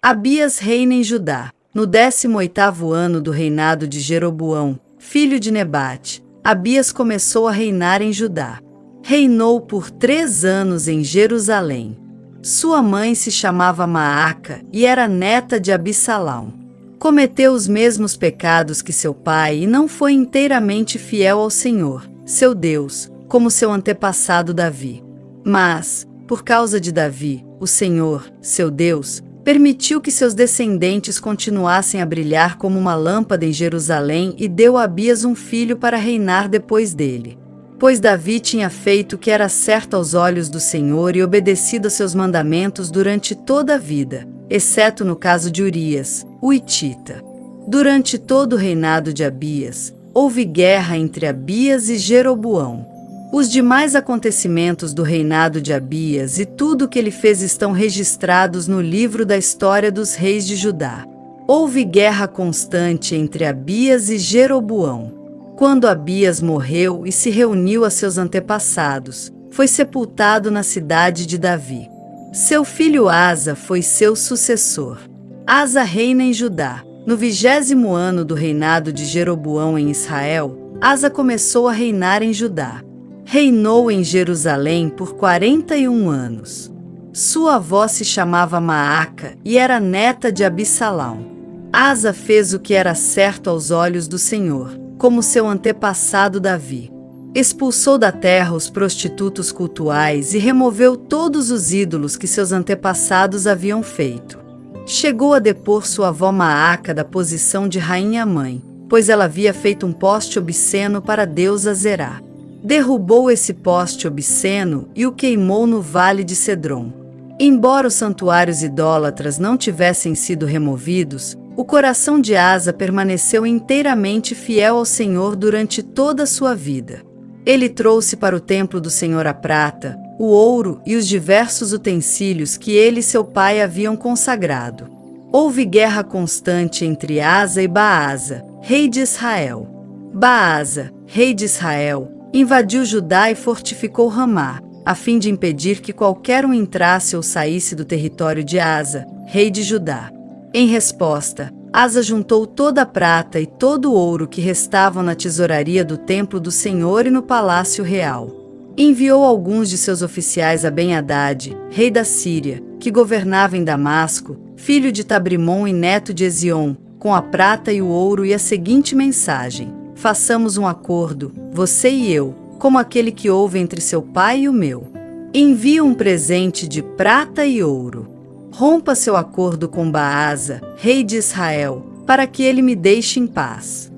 Abias reina em Judá. No 18º ano do reinado de Jeroboão, filho de Nebate, Abias começou a reinar em Judá. Reinou por 3 anos em Jerusalém. Sua mãe se chamava Maaca e era neta de Abissalão. Cometeu os mesmos pecados que seu pai e não foi inteiramente fiel ao Senhor, seu Deus, como seu antepassado Davi. Mas, por causa de Davi, o Senhor, seu Deus, permitiu que seus descendentes continuassem a brilhar como uma lâmpada em Jerusalém e deu a Abias um filho para reinar depois dele. Pois Davi tinha feito o que era certo aos olhos do Senhor e obedecido a seus mandamentos durante toda a vida, exceto no caso de Urias, o hitita. Durante todo o reinado de Abias, houve guerra entre Abias e Jeroboão. Os demais acontecimentos do reinado de Abias e tudo o que ele fez estão registrados no livro da história dos reis de Judá. Houve guerra constante entre Abias e Jeroboão. Quando Abias morreu e se reuniu a seus antepassados, foi sepultado na cidade de Davi. Seu filho Asa foi seu sucessor. Asa reina em Judá. No 20º ano do reinado de Jeroboão em Israel, Asa começou a reinar em Judá. Reinou em Jerusalém por 41 anos. Sua avó se chamava Maaca e era neta de Abissalão. Asa fez o que era certo aos olhos do Senhor, como seu antepassado Davi. Expulsou da terra os prostitutos cultuais e removeu todos os ídolos que seus antepassados haviam feito. Chegou a depor sua avó Maaca da posição de rainha-mãe, pois ela havia feito um poste obsceno para a deusa Zerá. Derrubou esse poste obsceno e o queimou no vale de Cedron. Embora os santuários idólatras não tivessem sido removidos, o coração de Asa permaneceu inteiramente fiel ao Senhor durante toda a sua vida. Ele trouxe para o templo do Senhor a prata, o ouro e os diversos utensílios que ele e seu pai haviam consagrado. Houve guerra constante entre Asa e Baasa, rei de Israel. Baasa, rei de Israel, invadiu Judá e fortificou Ramá, a fim de impedir que qualquer um entrasse ou saísse do território de Asa, rei de Judá. Em resposta, Asa juntou toda a prata e todo o ouro que restavam na tesouraria do templo do Senhor e no palácio real. Enviou alguns de seus oficiais a Ben-Hadad, rei da Síria, que governava em Damasco, filho de Tabrimon e neto de Ezion, com a prata e o ouro e a seguinte mensagem: façamos um acordo, você e eu, como aquele que houve entre seu pai e o meu. Envie um presente de prata e ouro. Rompa seu acordo com Baasa, rei de Israel, para que ele me deixe em paz.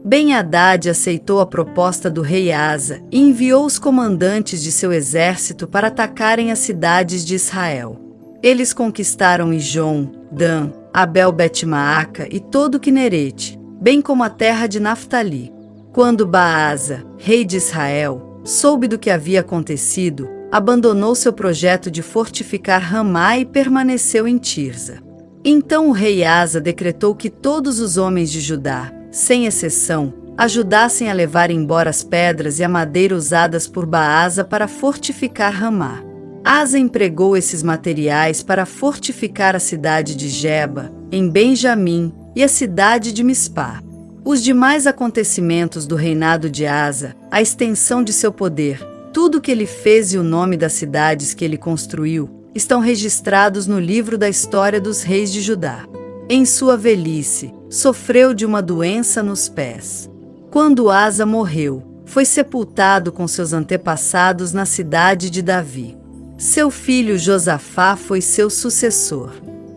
Ben-Hadad aceitou a proposta do rei Asa e enviou os comandantes de seu exército para atacarem as cidades de Israel. Eles conquistaram Ijon, Dan, Abel-Bet-Maaca e todo Quinerete, bem como a terra de Naftali. Quando Baasa, rei de Israel, soube do que havia acontecido, abandonou seu projeto de fortificar Ramá e permaneceu em Tirza. Então o rei Asa decretou que todos os homens de Judá, sem exceção, ajudassem a levar embora as pedras e a madeira usadas por Baasa para fortificar Ramá. Asa empregou esses materiais para fortificar a cidade de Geba, em Benjamim, e a cidade de Mispá. Os demais acontecimentos do reinado de Asa, a extensão de seu poder, tudo o que ele fez e o nome das cidades que ele construiu, estão registrados no livro da história dos reis de Judá. Em sua velhice, sofreu de uma doença nos pés. Quando Asa morreu, foi sepultado com seus antepassados na cidade de Davi. Seu filho Josafá foi seu sucessor.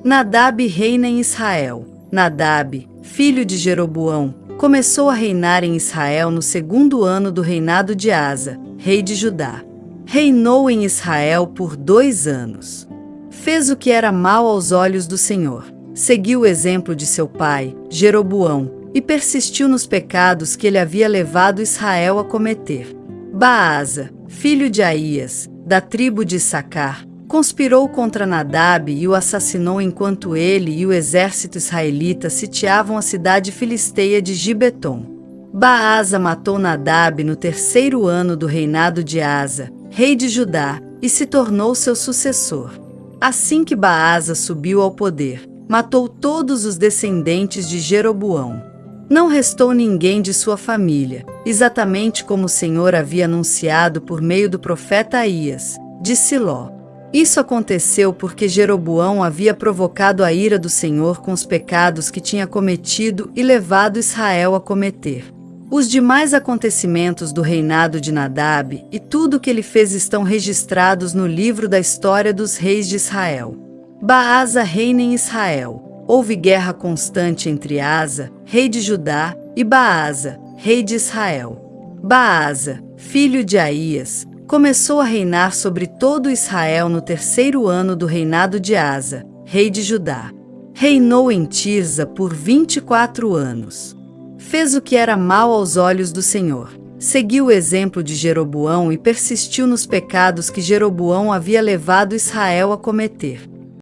Nadab reina em Israel. Nadab, filho de Jeroboão, começou a reinar em Israel no 2º ano do reinado de Asa, rei de Judá. Reinou em Israel por 2 anos. Fez o que era mal aos olhos do Senhor. Seguiu o exemplo de seu pai, Jeroboão, e persistiu nos pecados que ele havia levado Israel a cometer. Baasa, filho de Aías, da tribo de Issacar, conspirou contra Nadab e o assassinou enquanto ele e o exército israelita sitiavam a cidade filisteia de Gibeton. Baasa matou Nadab no 3º ano do reinado de Asa, rei de Judá, e se tornou seu sucessor. Assim que Baasa subiu ao poder, matou todos os descendentes de Jeroboão. Não restou ninguém de sua família, exatamente como o Senhor havia anunciado por meio do profeta Aías, de Siló. Isso aconteceu porque Jeroboão havia provocado a ira do Senhor com os pecados que tinha cometido e levado Israel a cometer. Os demais acontecimentos do reinado de Nadab e tudo o que ele fez estão registrados no livro da história dos reis de Israel. Baasa reina em Israel. Houve guerra constante entre Asa, rei de Judá, e Baasa, rei de Israel. Baasa, filho de Aías, começou a reinar sobre todo Israel no 3º ano do reinado de Asa, rei de Judá. Reinou em Tirza por 24 anos. Fez o que era mal aos olhos do Senhor. Seguiu o exemplo de Jeroboão e persistiu nos pecados que Jeroboão havia levado Israel a cometer.